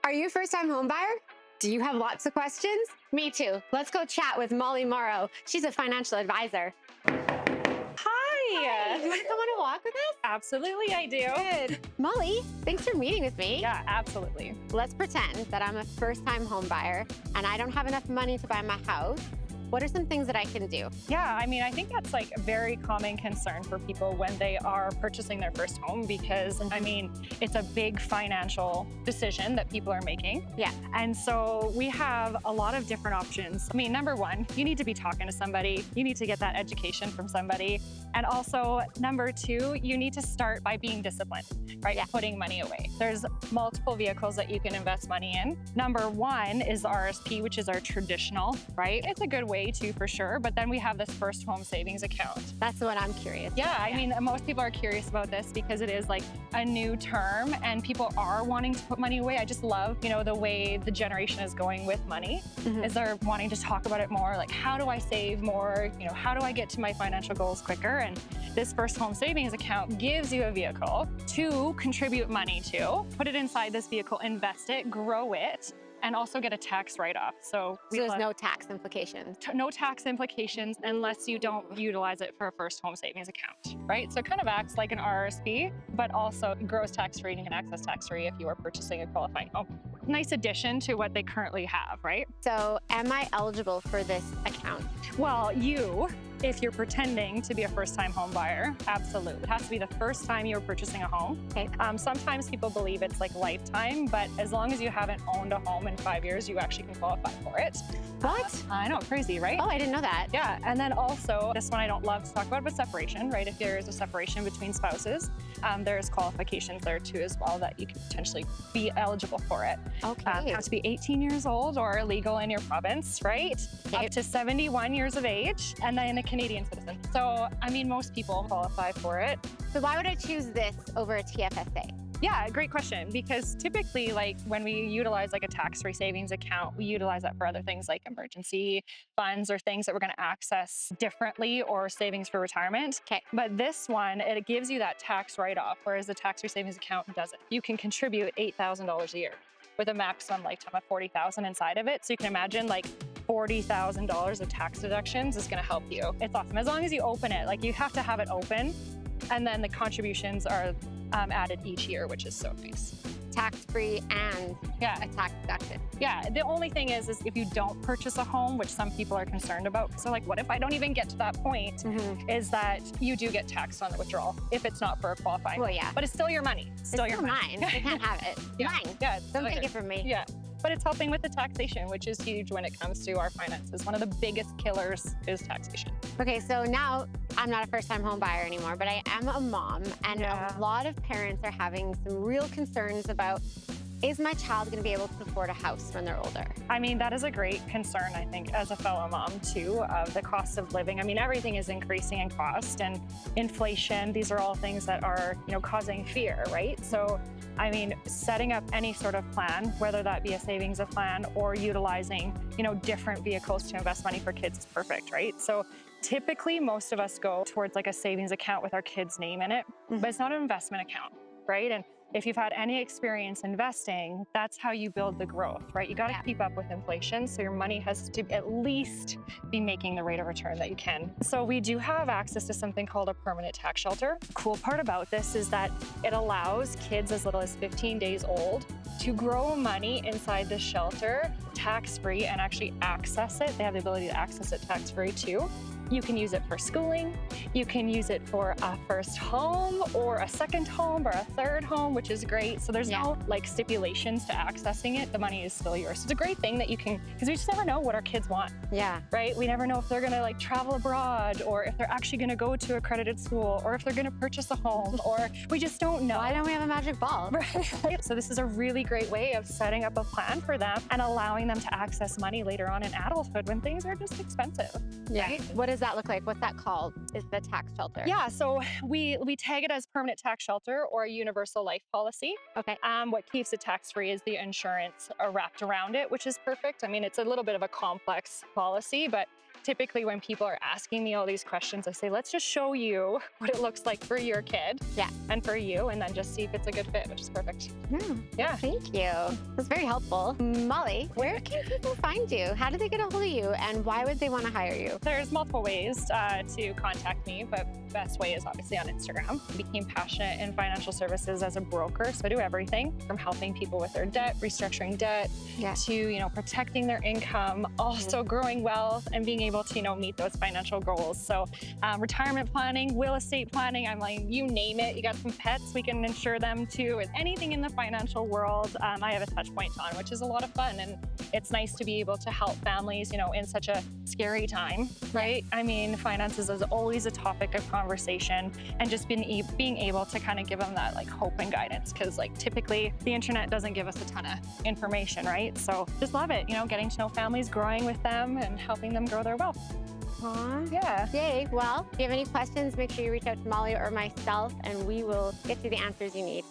Are you a first-time home buyer? Do you have lots of questions? Me too. Let's go chat with Molly Morrow. She's a financial advisor. Hi. Do you want to come on a walk with us? Absolutely, I do. Good. Molly, thanks for meeting with me. Yeah, absolutely. Let's pretend that I'm a first-time home buyer and I don't have enough money to buy my house. What are some things that I can do? Yeah, I mean, I think that's like a very common concern for people when they are purchasing their first home because, I mean, it's a big financial decision that people are making. Yeah. And so we have a lot of different options. I mean, number one, you need to be talking to somebody. You need to get that education from somebody. And also, number two, you need to start by being disciplined, right? Yeah. Putting money away. There's multiple vehicles that you can invest money in. Number one is the RRSP, which is our traditional, right? It's a good way to, for sure. But then we have this first home savings account. That's what I'm curious Yeah, about. I mean, most people are curious about this because it is like a new term and people are wanting to put money away. I just love, the way the generation is going with money, is they're wanting to talk about it more. Like, how do I save more? How do I get to my financial goals quicker? And this first home savings account gives you a vehicle to contribute money to, put it inside this vehicle, invest it, grow it, and also get a tax write-off. So there's no tax implications. No tax implications unless you don't utilize it for a first home savings account, right? So it kind of acts like an RRSP, but also grows tax-free and you can access tax-free if you are purchasing a qualifying home. Nice addition to what they currently have, right? So am I eligible for this account? Well, if you're pretending to be a first-time home buyer, absolutely. It has to be the first time you're purchasing a home. Okay. Sometimes people believe it's like lifetime, but as long as you haven't owned a home in 5 years, you actually can qualify for it. What? I know, crazy, right? Oh, I didn't know that. Yeah, and then also, this one I don't love to talk about, but separation, right? If there is a separation between spouses, there's qualifications there too as well that you can potentially be eligible for it. Okay. You have to be 18 years old or legal in your province, right? Okay. Up to 71 years of age, and then a Canadian citizen. So, I mean, most people qualify for it. So why would I choose this over a TFSA? Yeah, great question. Because typically, like when we utilize like a tax-free savings account, we utilize that for other things like emergency funds or things that we're going to access differently or savings for retirement. Okay. But this one, it gives you that tax write-off, whereas the tax-free savings account doesn't. You can contribute $8,000 a year with a maximum lifetime of $40,000 inside of it. So you can imagine like $40,000 of tax deductions is going to help you. It's awesome. As long as you open it, like you have to have it open, and then the contributions are added each year, which is so nice. Tax-free and a tax deduction. Yeah, the only thing is if you don't purchase a home, which some people are concerned about, so like, what if I don't even get to that point, is that you do get taxed on the withdrawal if it's not for a qualifying. Well, yeah. But it's still your money. It's still mine. They can't have it. Yeah. Mine. Yeah. Don't take it from me. Yeah. But it's helping with the taxation, which is huge when it comes to our finances. One of the biggest killers is taxation. Okay, so now I'm not a first-time home buyer anymore, but I am a mom, and a lot of parents are having some real concerns about, is my child going to be able to afford a house when they're older? I mean, that is a great concern, I think, as a fellow mom, too, of the cost of living. I mean, everything is increasing in cost, and inflation, these are all things that are, causing fear, right? So, I mean, setting up any sort of plan, whether that be a savings plan or utilizing, different vehicles to invest money for kids is perfect, right? So typically, most of us go towards like a savings account with our kid's name in it, but it's not an investment account, right? And if you've had any experience investing, that's how you build the growth, right? You got to keep up with inflation. So your money has to at least be making the rate of return that you can. So we do have access to something called a permanent tax shelter. The cool part about this is that it allows kids as little as 15 days old to grow money inside the shelter tax-free and actually access it. They have the ability to access it tax-free too. You can use it for schooling. You can use it for a first home or a second home or a third home, which is great. So there's no like stipulations to accessing it. The money is still yours. So it's a great thing that you can, because we just never know what our kids want. Yeah. Right? We never know if they're going to like travel abroad or if they're actually going to go to accredited school or if they're going to purchase a home or we just don't know. Why don't we have a magic ball? Right. So this is a really great way of setting up a plan for them and allowing them to access money later on in adulthood when things are just expensive. Yeah. Right? What does that look like? What's that called? Is the tax shelter? Yeah, so we tag it as permanent tax shelter or a universal life policy. Okay. What keeps it tax-free is the insurance wrapped around it, which is perfect. I mean, it's a little bit of a complex policy, but typically when people are asking me all these questions, I say, let's just show you what it looks like for your kid and for you, and then just see if it's a good fit, which is perfect. Yeah. Thank you. That's very helpful. Molly, where can people find you? How do they get a hold of you, and why would they want to hire you? There's multiple ways to contact me, but best way is obviously on Instagram. I became passionate in financial services as a broker, so I do everything from helping people with their debt, restructuring debt, to protecting their income, also growing wealth and being able to meet those financial goals. So retirement planning, real estate planning, I'm like, you name it. You got some pets, we can insure them too. Anything in the financial world, I have a touch point on, which is a lot of fun. And it's nice to be able to help families, in such a scary time, right? I mean, finances is always a topic of conversation, and just being able to kind of give them that hope and guidance, because typically the internet doesn't give us a ton of information, right? So just love it, getting to know families, growing with them and helping them grow their wealth. Aww. Yeah. Yay. Well, if you have any questions, make sure you reach out to Molly or myself, and we will get you the answers you need.